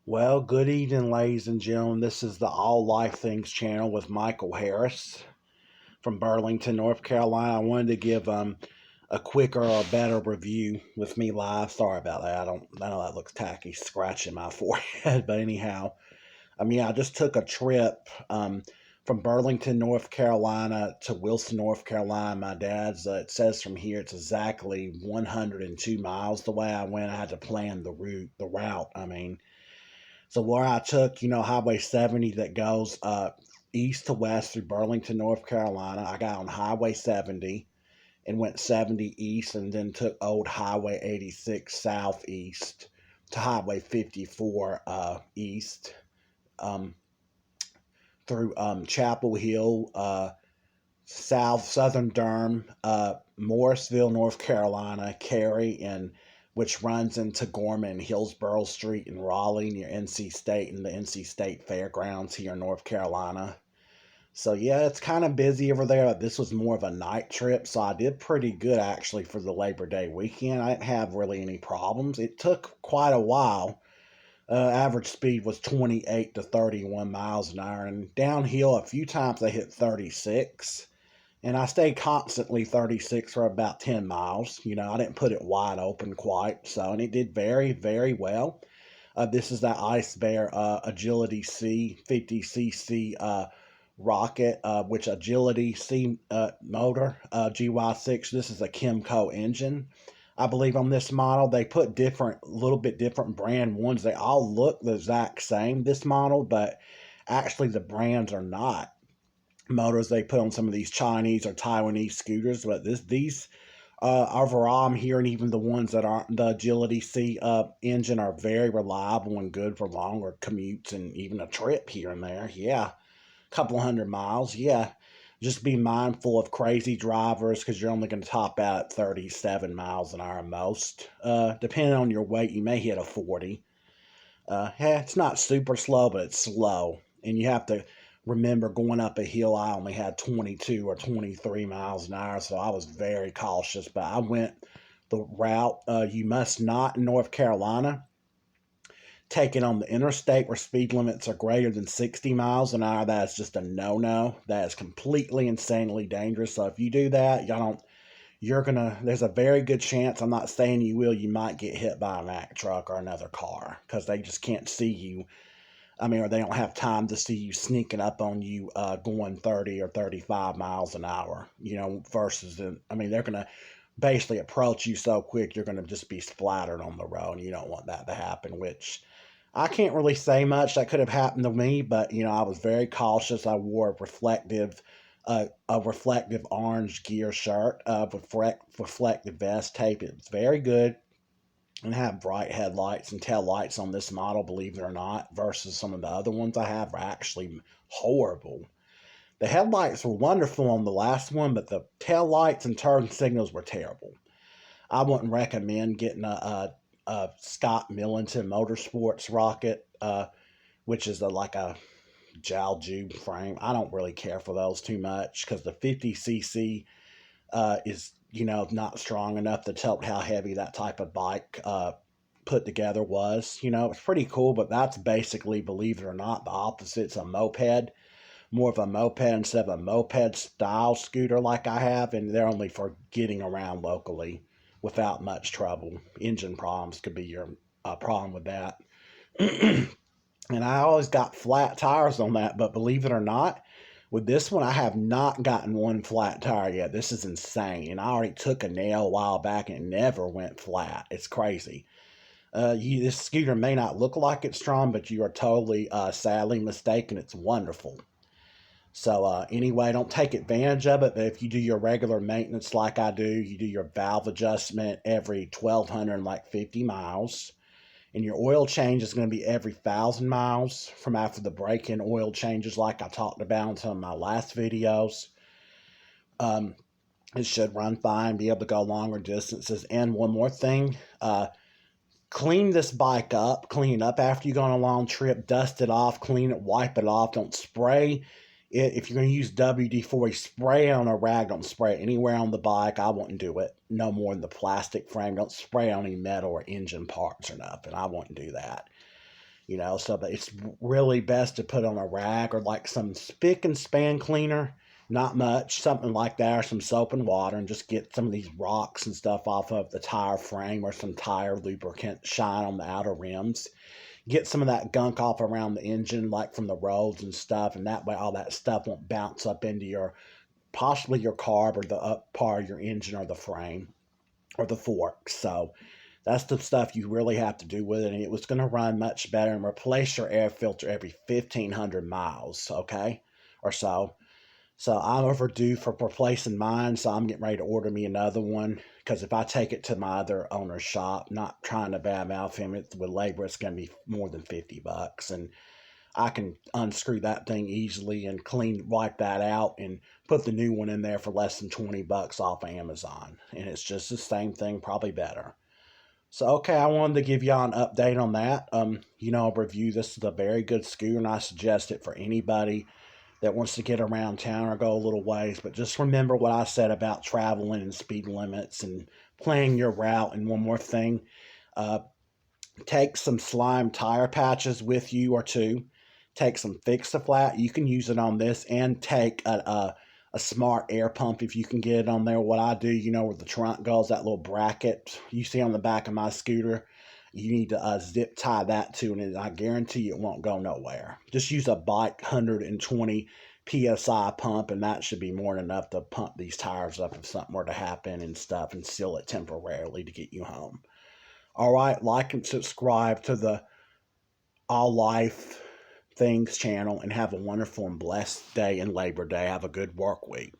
Well, good evening, ladies and gentlemen. This is the All Life Things channel with Michael Harris from Burlington, North Carolina. I wanted to give a quicker or better review with me live. Sorry about that. I know that looks tacky, scratching my forehead, but anyhow, I just took a trip from Burlington, North Carolina to Wilson, North Carolina. My dad's. It says from here it's exactly 102 miles. The way I went, I had to plan the route. So where I took, Highway 70 that goes east to west through Burlington, North Carolina, I got on Highway 70 and went 70 east and then took old Highway 86 southeast to Highway 54 east um, through Chapel Hill, southern Durham, Morrisville, North Carolina, Cary, and which runs into Gorman, Hillsborough Street in Raleigh near NC State and the NC State Fairgrounds here in North Carolina. So yeah, it's kind of busy over there. This was more of a night trip, so I did pretty good actually for the Labor Day weekend. I didn't have really any problems. It took quite a while. Average speed was 28 to 31 miles an hour, and downhill a few times I hit 36. And I stayed constantly 36 for about 10 miles. I didn't put it wide open quite. So, and it did very, very well. This is that icebear Agility C 50cc rocket, which Agility C motor, GY6. This is a Kimco engine. I believe on this model, they put little bit different brand ones. They all look the exact same, this model, but actually the brands are not motors they put on some of these Chinese or Taiwanese scooters, but these overall I'm hearing even the ones that aren't the Agility C engine are very reliable and good for longer commutes and even a trip here and there. Yeah, a couple 100 miles. Yeah, just be mindful of crazy drivers because you're only going to top out at 37 miles an hour most. Depending on your weight, you may hit a 40. Yeah, it's not super slow, but it's slow, and you have to remember going up a hill. I only had 22 or 23 miles an hour, so I was very cautious. But I went the route you must not in North Carolina take it on the interstate where speed limits are greater than 60 miles an hour. That is just a no-no. That is completely insanely dangerous. So if you do that, there's a very good chance, I'm not saying you will, you might get hit by a Mack truck or another car because they just can't see you. Or they don't have time to see you sneaking up on you going 30 or 35 miles an hour, versus, they're going to basically approach you so quick, you're going to just be splattered on the road, and you don't want that to happen, which I can't really say much. That could have happened to me, but, I was very cautious. I wore a reflective orange gear shirt with reflective vest tape. It was very good and have bright headlights and tail lights on this model, believe it or not, versus some of the other ones I have are actually horrible. The headlights were wonderful on the last one, but the tail lights and turn signals were terrible. I wouldn't recommend getting a Scott Millington Motorsports rocket, which is like a Jalju frame. I don't really care for those too much because the 50cc is not strong enough to tell how heavy that type of bike put together was. It's pretty cool, but that's basically, believe it or not, the opposite. It's a moped, more of a moped instead of a moped style scooter like I have, and they're only for getting around locally without much trouble. Engine problems could be your problem with that. And I always got flat tires on that, but believe it or not, with this one, I have not gotten one flat tire yet. This is insane. And I already took a nail a while back and it never went flat. It's crazy. This scooter may not look like it's strong, but you are totally, sadly mistaken. It's wonderful. So anyway, don't take advantage of it. But if you do your regular maintenance like I do, you do your valve adjustment every 1,250 miles. And your oil change is going to be every 1,000 miles from after the break-in oil changes like I talked about in some of my last videos. It should run fine, be able to go longer distances. And one more thing, clean this bike up. Clean it up after you go on a long trip. Dust it off, clean it, wipe it off. Don't spray it. If you're going to use WD-40, spray it on a rag. Don't spray it anywhere on the bike. I wouldn't do it. No more than the plastic frame. Don't spray on any metal or engine parts or nothing. I wouldn't do that. So that it's really best to put on a rag or like some spick and span cleaner, not much, something like that, or some soap and water, and just get some of these rocks and stuff off of the tire frame or some tire lubricant, shine on the outer rims, get some of that gunk off around the engine, like from the rolls and stuff, and that way all that stuff won't bounce up into your possibly your carb or the up part of your engine or the frame or the fork. So that's the stuff you really have to do with it, and it was going to run much better. And replace your air filter every 1,500 miles, okay, or so. So I'm overdue for replacing mine, so I'm getting ready to order me another one. Because if I take it to my other owner's shop, not trying to badmouth him, with labor, it's going to be more than $50, and I can unscrew that thing easily and wipe that out and put the new one in there for less than $20 off of Amazon, and it's just the same thing, probably better. So, okay, I wanted to give y'all an update on that. Review. This is a very good scooter, and I suggest it for anybody that wants to get around town or go a little ways. But just remember what I said about traveling and speed limits and planning your route. And one more thing, uh, take some slime tire patches with you or two. Take some Fix-A-Flat. You can use it on this, and take a smart air pump if you can get it on there. What I do, where the trunk goes, that little bracket you see on the back of my scooter, you need to zip tie that to, and I guarantee it won't go nowhere. Just use a bike 120 psi pump, and that should be more than enough to pump these tires up if something were to happen and stuff, and seal it temporarily to get you home. All right, like and subscribe to the All Life Things channel, and have a wonderful and blessed day and Labor Day. Have a good work week.